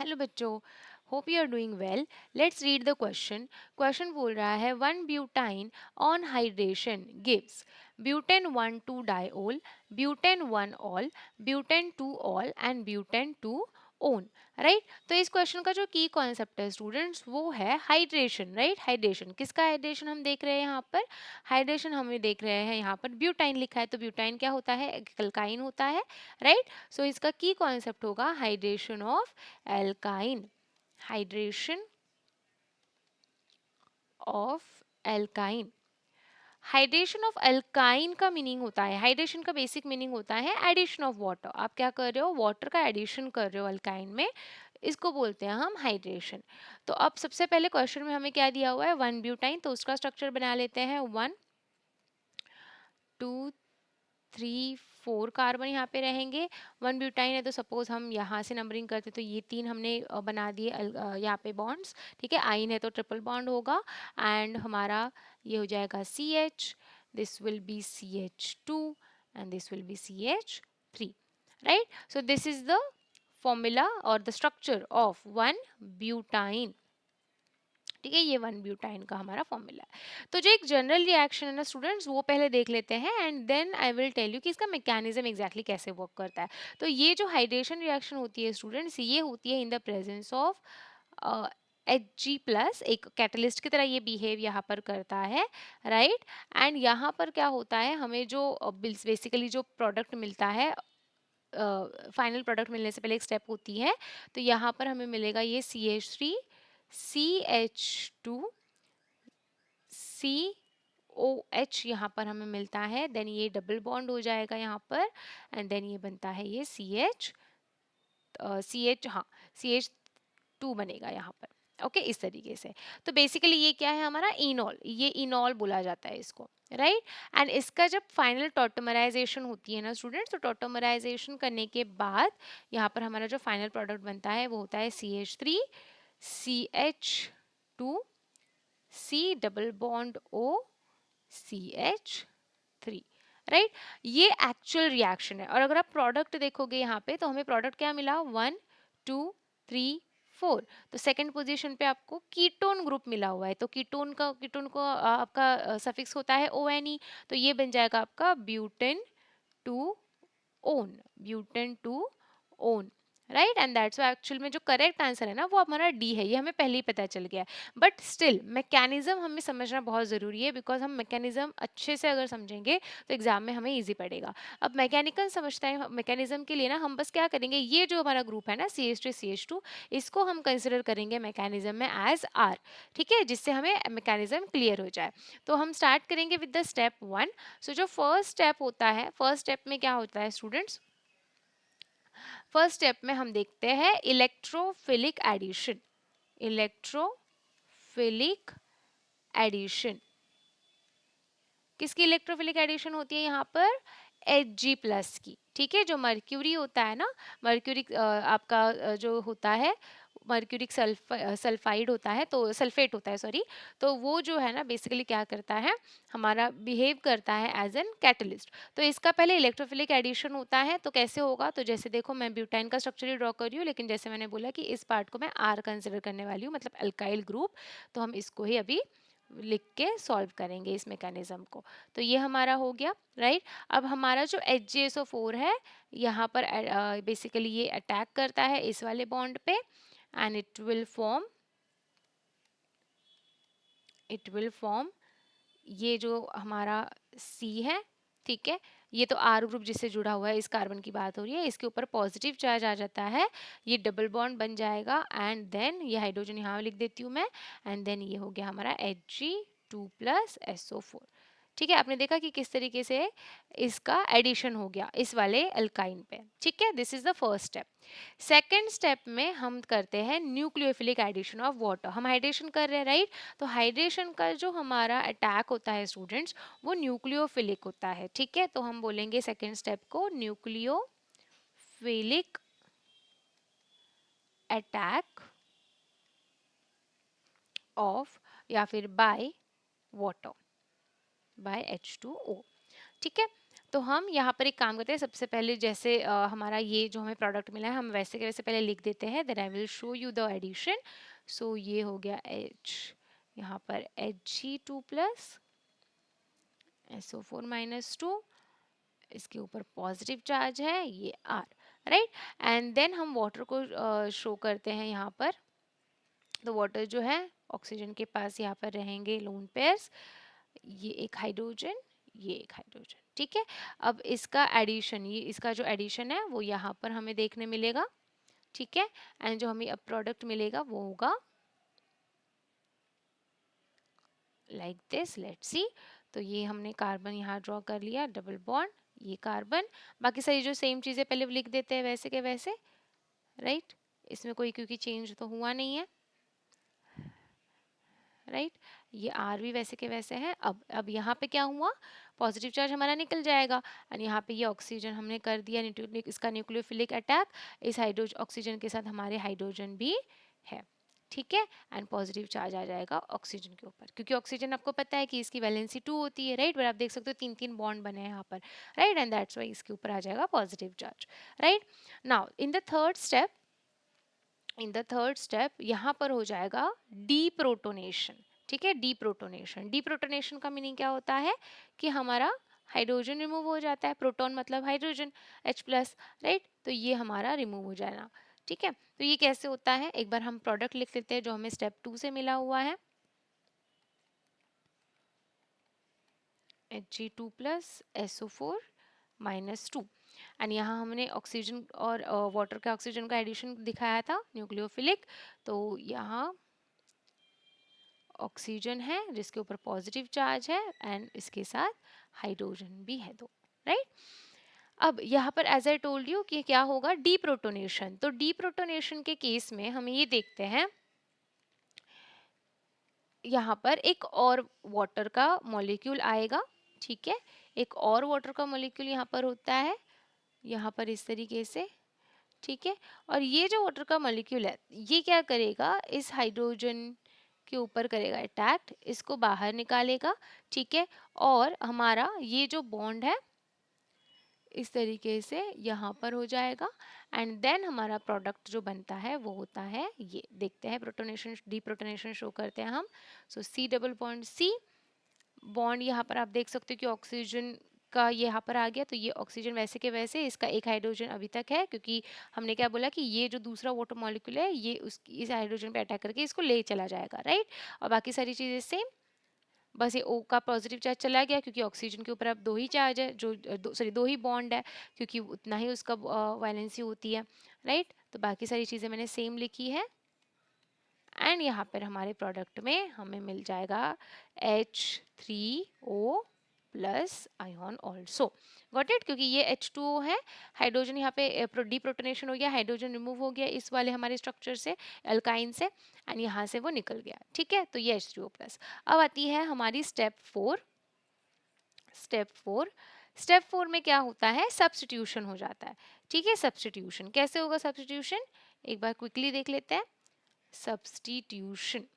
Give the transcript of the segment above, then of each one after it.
Hello बच्चों, hope you are doing well. Let's read the question. Question बोल रहा है one butyne on hydration gives butane 1 2 diol, butane 1 ol, butane 2 ol and butane 2 one. Right, तो इस question का जो की कॉन्सेप्ट है स्टूडेंट्स वो है हाइड्रेशन। राइट, हाइड्रेशन किसका हाइड्रेशन हम देख रहे हैं यहाँ पर? हाइड्रेशन हमें देख रहे हैं यहाँ पर ब्यूटाइन लिखा है, तो ब्यूटाइन क्या होता है? एल्काइन होता है। राइट, सो इसका की कॉन्सेप्ट होगा hydration of alkyne. Hydration of alkyne. Hydration of alkyne का मीनिंग होता है, हाइड्रेशन का बेसिक मीनिंग होता है एडिशन ऑफ वाटर। आप क्या कर रहे हो? वाटर का एडिशन कर रहे हो अल्काइन में, इसको बोलते हैं हम हाइड्रेशन। तो अब सबसे पहले क्वेश्चन में हमें क्या दिया हुआ है? 1 ब्यूटाइन, तो उसका स्ट्रक्चर बना लेते हैं। 1 2 3 4 कार्बन यहाँ पे रहेंगे। 1 ब्यूटाइन है तो सपोज हम यहाँ से नंबरिंग करते तो ये 3 हमने बना दिए यहाँ पे बॉन्ड्स। ठीक है, आइन है तो ट्रिपल बॉन्ड होगा एंड हमारा ये हो जाएगा CH, this will be CH2 and this will be CH3। Right, so this is the formula और द स्ट्रक्चर ऑफ 1 ब्यूटाइन। ठीक है, ये 1 ब्यूटाइन का हमारा फॉर्मूला है। तो जो एक जनरल रिएक्शन है ना स्टूडेंट्स, वो पहले देख लेते हैं and then I will tell you कि इसका मैकेनिज्म एग्जैक्टली कैसे वर्क करता है। तो ये जो हाइड्रेशन रिएक्शन होती है स्टूडेंट्स, ये होती है in the presence of Hg+, एक कैटलिस्ट की तरह ये बिहेव यहाँ पर करता है। राइट, एंड यहाँ पर क्या होता है, हमें जो बेसिकली जो प्रोडक्ट मिलता है, फाइनल प्रोडक्ट मिलने से पहले एक स्टेप होती है, तो यहाँ पर हमें मिलेगा ये CH3 CH2 COH यहाँ पर हमें मिलता है, देन ये डबल बॉन्ड हो जाएगा यहाँ पर एंड देन ये बनता है ये CH, हाँ CH2 बनेगा यहाँ पर। ओके, इस तरीके से। तो बेसिकली ये क्या है हमारा? इनॉल, ये इनॉल बोला जाता है इसको। राइट, एंड इसका जब फाइनल टॉटमराइजेशन होती है ना स्टूडेंट्स, तो टॉटमराइजेशन करने के बाद यहाँ पर हमारा जो फाइनल प्रोडक्ट बनता है वो होता है CH3 CH2 C double bond O CH3। Right, ये एक्चुअल रिएक्शन है। और अगर आप प्रोडक्ट देखोगे यहाँ पे तो हमें प्रोडक्ट क्या मिला? 1 2 3 4। तो सेकंड पोजीशन पे आपको कीटोन ग्रुप मिला हुआ है, तो कीटोन को आपका सफिक्स होता है ONE, तो ये बन जाएगा आपका butane 2 own, butane 2 one. Right, and that's why actual में जो करेक्ट आंसर है ना वो हमारा डी है, ये हमें पहले ही पता चल गया है। बट स्टिल मैकेनिज्म हमें समझना बहुत ज़रूरी है, बिकॉज हम मैकेनिज्म अच्छे से अगर समझेंगे तो एग्जाम में हमें इजी पड़ेगा। अब मैकेनिकल समझते हैं, मैकेनिज्म के लिए ना हम बस क्या करेंगे, ये जो हमारा ग्रुप है ना CH3 CH2, इसको हम कंसिडर करेंगे मैकेनिज्म में एज R। ठीक है, जिससे हमें मैकेनिज्म क्लियर हो जाए। तो हम स्टार्ट करेंगे विद द स्टेप 1। सो जो फर्स्ट स्टेप होता है, फर्स्ट स्टेप में क्या होता है स्टूडेंट्स? फर्स्ट स्टेप में हम देखते हैं इलेक्ट्रोफिलिक एडिशन। इलेक्ट्रोफिलिक एडिशन, किसकी इलेक्ट्रोफिलिक एडिशन होती है यहाँ पर? Hg+ की। ठीक है, जो मर्क्यूरी होता है ना, मर्क्यूरिक आपका जो होता है मर्क्यूरिक सल्फाइड होता है, तो सल्फेट होता है सॉरी, तो वो जो है ना बेसिकली क्या करता है, हमारा बिहेव करता है एज एन कैटलिस्ट। तो इसका पहले इलेक्ट्रोफिलिक एडिशन होता है, तो कैसे होगा? तो जैसे देखो मैं ब्यूटाइन का स्ट्रक्चर ही ड्रॉ कर रही हूँ, लेकिन जैसे मैंने बोला कि इस पार्ट को मैं R कंसिडर करने वाली हूँ, मतलब अल्काइल ग्रुप, तो हम इसको ही अभी लिख के सॉल्व करेंगे इस मैकेनिज्म को। तो ये हमारा हो गया। राइट, अब हमारा जो HgSO4 है यहाँ पर बेसिकली ये अटैक करता है इस वाले बॉन्ड पे एंड इट विल फॉर्म ये जो हमारा C है। ठीक है, ये तो R ग्रुप जिससे जुड़ा हुआ है, इस कार्बन की बात हो रही है, इसके ऊपर पॉजिटिव चार्ज आ जाता है, ये डबल बॉन्ड बन जाएगा एंड देन ये हाइड्रोजन यहाँ लिख देती हूँ मैं एंड देन ये हो गया हमारा Hg2+SO4। ठीक है, आपने देखा कि किस तरीके से इसका एडिशन हो गया इस वाले अल्काइन पे। ठीक है, this is the first step. Second step में हम करते हैं न्यूक्लियोफिलिक एडिशन ऑफ वाटर। हम हाइड्रेशन कर रहे हैं। राइट, तो हाइड्रेशन का जो हमारा अटैक होता है स्टूडेंट्स, वो न्यूक्लियोफिलिक होता है। ठीक है, तो हम बोलेंगे सेकेंड स्टेप को न्यूक्लियोफिलिक अटैक ऑफ या फिर बाय वाटर, बाय H2O। ठीक है, तो हम यहाँ पर एक काम करते हैं, सबसे पहले जैसे हमारा ये जो हमें प्रोडक्ट मिला है हम वैसे के वैसे पहले लिख देते हैं, then I will show you the addition. So ये हो गया H, यहाँ पर Hg2 प्लस SO4 - 2, इसके ऊपर पॉजिटिव चार्ज है ये R, राइट। एंड देन हम वाटर को शो करते हैं यहाँ पर। तो वाटर जो है ऑक्सीजन के पास यहाँ पर रहेंगे लोन पेयर्स, ये एक हाइड्रोजन, ये एक हाइड्रोजन, ठीक है। अब इसका एडिशन, ये इसका जो एडिशन है वो यहाँ पर हमें देखने मिलेगा, ठीक है। एंड जो हमें अब प्रोडक्ट मिलेगा वो होगा लाइक दिस, लेट्स सी। तो ये हमने कार्बन यहाँ ड्रॉ कर लिया, डबल बॉन्ड, ये कार्बन, बाकी सारी जो सेम चीज़ें पहले लिख देते हैं वैसे के वैसे, राइट। इसमें कोई क्योंकि चेंज तो हुआ नहीं है, राइट। ये आर भी वैसे के वैसे है। अब यहाँ पे क्या हुआ, पॉजिटिव चार्ज हमारा निकल जाएगा एंड यहाँ पे ये ऑक्सीजन हमने कर दिया इसका न्यूक्लियोफिलिक अटैक, इस हाइड्रोजन ऑक्सीजन के साथ हमारे हाइड्रोजन भी है, ठीक है। एंड पॉजिटिव चार्ज आ जाएगा ऑक्सीजन के ऊपर, क्योंकि ऑक्सीजन आपको पता है कि इसकी वैलेंसी 2 होती है, राइट। पर आप देख सकते हो 3 3 बॉन्ड बने हैं यहाँ पर, राइट, एंड दैट्स वाई इसके ऊपर आ जाएगा positive charge, right. Now in the third step यहाँ पर हो जाएगा डीप्रोटोनेशन, ठीक है। डीप्रोटोनेशन का मीनिंग क्या होता है कि हमारा हाइड्रोजन रिमूव हो जाता है, प्रोटॉन मतलब हाइड्रोजन H प्लस, राइट। तो ये हमारा रिमूव हो जाएगा, ठीक है। तो ये कैसे होता है, एक बार हम प्रोडक्ट लिख लेते हैं जो हमें स्टेप 2 से मिला हुआ है, Hg2 प्लस SO4 - 2। एंड यहाँ हमने ऑक्सीजन और वाटर के ऑक्सीजन का एडिशन दिखाया था न्यूक्लियोफिलिक, तो यहाँ ऑक्सीजन है जिसके ऊपर पॉजिटिव चार्ज है एंड इसके साथ हाइड्रोजन भी है दो, राइट। अब यहाँ पर एज आई टोल्ड यू कि क्या होगा, डीप्रोटोनेशन। तो डीप्रोटोनेशन के केस में हम ये देखते हैं, यहाँ पर एक और वाटर का मॉलिक्यूल आएगा, ठीक है। एक और वाटर का मॉलिक्यूल यहाँ पर होता है, यहाँ पर इस तरीके से, ठीक है। और ये जो वाटर का मॉलिक्यूल है ये क्या करेगा, इस हाइड्रोजन के ऊपर करेगा अटैक, इसको बाहर निकालेगा, ठीक है। और हमारा ये जो बॉन्ड है इस तरीके से यहाँ पर हो जाएगा एंड देन हमारा प्रोडक्ट जो बनता है वो होता है, ये देखते हैं प्रोटोनेशन, डीप्रोटोनेशन शो करते हैं हम। सो C double bond C, bond यहाँ पर आप देख सकते हो कि ऑक्सीजन का ये यहाँ पर आ गया, तो ये ऑक्सीजन वैसे के वैसे, इसका एक हाइड्रोजन अभी तक है क्योंकि हमने क्या बोला कि ये जो दूसरा वाटर मॉलिक्यूल है ये इस हाइड्रोजन पे अटैक करके इसको ले चला जाएगा, राइट। और बाकी सारी चीज़ें सेम, बस ये O का पॉजिटिव चार्ज चला गया क्योंकि ऑक्सीजन के ऊपर अब 2 ही चार्ज है, जो दो ही बॉन्ड है, क्योंकि उतना ही उसका वैलेंसी होती है, राइट। तो बाकी सारी चीज़ें मैंने सेम लिखी है एंड यहाँ पर हमारे प्रोडक्ट में हमें मिल जाएगा H3O plus ion also, got it. क्योंकि ये H2O है, हाइड्रोजन यहाँ पे डीप्रोटोनेशन हो गया, हाइड्रोजन रिमूव हो गया इस वाले हमारे स्ट्रक्चर से, अल्काइन से, एंड यहाँ से वो निकल गया, ठीक है। तो ये H3O प्लस। अब आती है हमारी स्टेप 4। स्टेप 4 में क्या होता है, सब्स्टिट्यूशन हो जाता है, ठीक है। सब्स्टिट्यूशन कैसे होगा, सब्स्टिट्यूशन एक बार क्विकली देख लेते हैं। Substitution,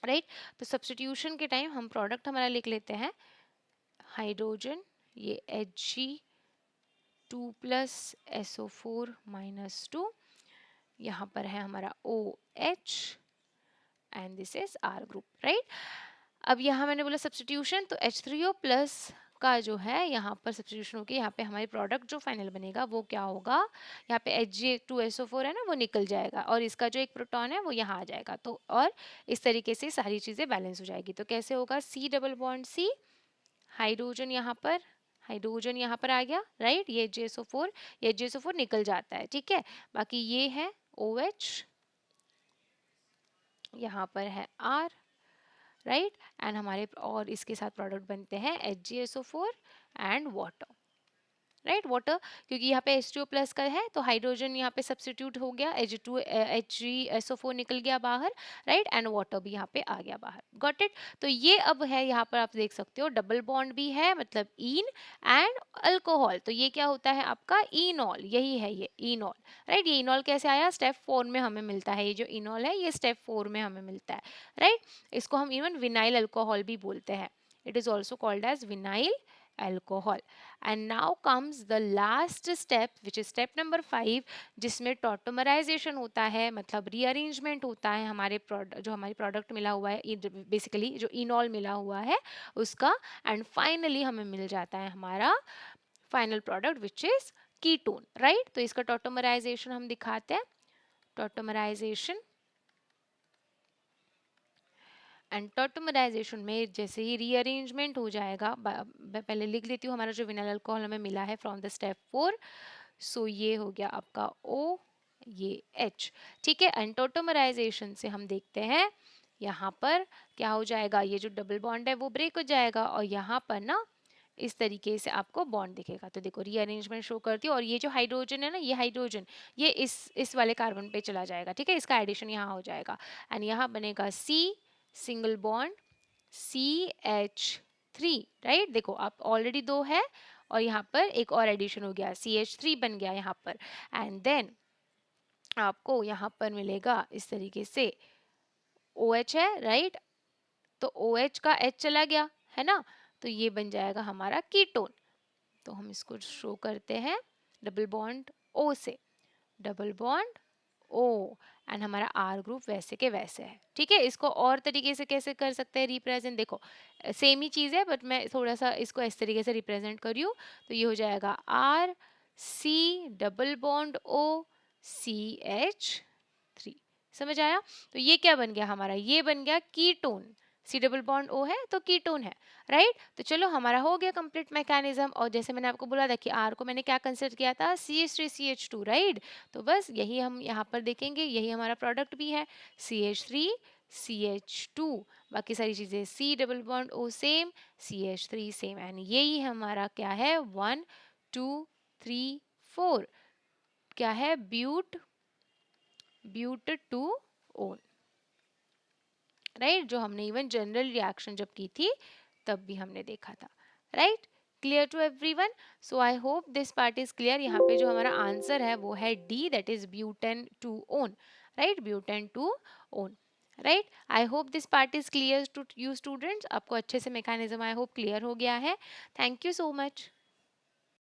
right. तो सब्स्टिट्यूशन के टाइम हम प्रोडक्ट हमारा लिख लेते हैं, हाइड्रोजन ये Hg2 प्लस SO4 - 2, यहाँ पर है हमारा OH and this is R group, right. अब यहाँ मैंने बोला सब्स्टिट्यूशन, तो H3O प्लस का जो है यहाँ पर सब्स्टिट्यूशन होगी, यहाँ पे हमारी प्रोडक्ट जो फाइनल बनेगा वो क्या होगा, यहाँ पे Hg2SO4 है ना, वो निकल जाएगा और इसका जो एक प्रोटॉन है वो यहाँ आ जाएगा, तो और इस तरीके से सारी चीज़ें बैलेंस हो जाएगी। तो कैसे होगा, C double bond C, hydrogen यहाँ पर आ गया, राइट। ये Hg SO4, ये Hg SO4 निकल जाता है, ठीक है। बाकी ये है OH, यहाँ पर है R, राइट। एंड हमारे और इसके साथ प्रोडक्ट बनते हैं HgSO4 and water, right. Water क्योंकि यहाँ पे H2O प्लस का है तो हाइड्रोजन यहाँ पे सब्स्टिट्यूट हो गया, HgSO4 निकल गया बाहर, राइट, एंड वाटर भी यहाँ पे आ गया बाहर, गॉट इट। तो ये अब है, यहाँ पर आप देख सकते हो डबल बॉन्ड भी है, मतलब ईन एंड अल्कोहल, तो ये क्या होता है आपका इनॉल, यही है ये इनॉल, राइट। ये इनॉल कैसे आया, स्टेप 4 में हमें मिलता है, ये जो इनॉल है ये स्टेप 4 में हमें मिलता है, राइट। इसको हम इवन विनाइल अल्कोहल भी बोलते हैं, it is also called as vinyl alcohol. And now comes the last step, which is step number 5, जिसमें टॉटोमराइजेशन होता है, मतलब रीअरेंजमेंट होता है हमारे प्रोडक्ट, जो हमारी प्रोडक्ट मिला हुआ है, बेसिकली जो इनॉल मिला हुआ है उसका, एंड फाइनली हमें मिल जाता है हमारा final product which is ketone, right. तो इसका टॉटोमराइजेशन हम दिखाते हैं, टॉटोमराइजेशन। एंड टॉटोमराइजेशन में जैसे ही रीअरेंजमेंट हो जाएगा, मैं पहले लिख लेती हूँ हमारा जो विनाइल अल्कोहल हमें मिला है फ्रॉम द स्टेप 4। सो ये हो गया आपका O, ये H, ठीक है। एंड टॉटोमराइजेशन से हम देखते हैं यहाँ पर क्या हो जाएगा, ये जो डबल बॉन्ड है वो ब्रेक हो जाएगा और यहाँ पर ना इस तरीके से आपको बॉन्ड दिखेगा। तो देखो रीअरेंजमेंट शो करती है और ये जो हाइड्रोजन है ना, ये हाइड्रोजन ये इस वाले कार्बन पे चला जाएगा, ठीक है, इसका एडिशन यहाँ हो जाएगा एंड यहाँ बनेगा C single bond CH3, right. देखो आप ऑलरेडी 2 है और यहाँ पर एक और एडिशन हो गया, CH3 बन गया यहाँ पर। एंड देन आपको यहाँ पर मिलेगा इस तरीके से OH है, राइट। तो OH का H चला गया है ना, तो ये बन जाएगा हमारा कीटोन। तो हम इसको शो करते हैं डबल बॉन्ड O से, डबल बॉन्ड O, एंड हमारा R ग्रुप वैसे के वैसे है, ठीक है। इसको और तरीके से कैसे कर सकते हैं रिप्रेजेंट, देखो सेम ही चीज़ है बट मैं थोड़ा सा इसको इस तरीके से रिप्रेजेंट कर रही हूँ। तो ये हो जाएगा RC double bond O CH3, समझ आया। तो ये क्या बन गया हमारा, ये बन गया ketone. C double bond O है तो कीटोन है, राइट। तो चलो हमारा हो गया कंप्लीट मैकेनिज्म। और जैसे मैंने आपको बोला था कि R को मैंने क्या कंसिडर किया था, CH3CH2, राइट। तो बस यही हम यहाँ पर देखेंगे, यही हमारा प्रोडक्ट भी है, CH3CH2, बाकी सारी चीज़ें C double bond O same, CH3 same, and यही हमारा क्या है 1 2 3 4 क्या है ब्यूट टू ओन, राइट। जो हमने इवन जनरल रिएक्शन जब की थी तब भी हमने देखा था, right. Clear to everyone. So I hope this part is clear. यहाँ पे जो हमारा आंसर है वो है D, that is butane two one, right, butane two one, right. I hope this part is clear to you students. आपको अच्छे से मैकेनिज्म आई होप क्लियर हो गया है। Thank you so much.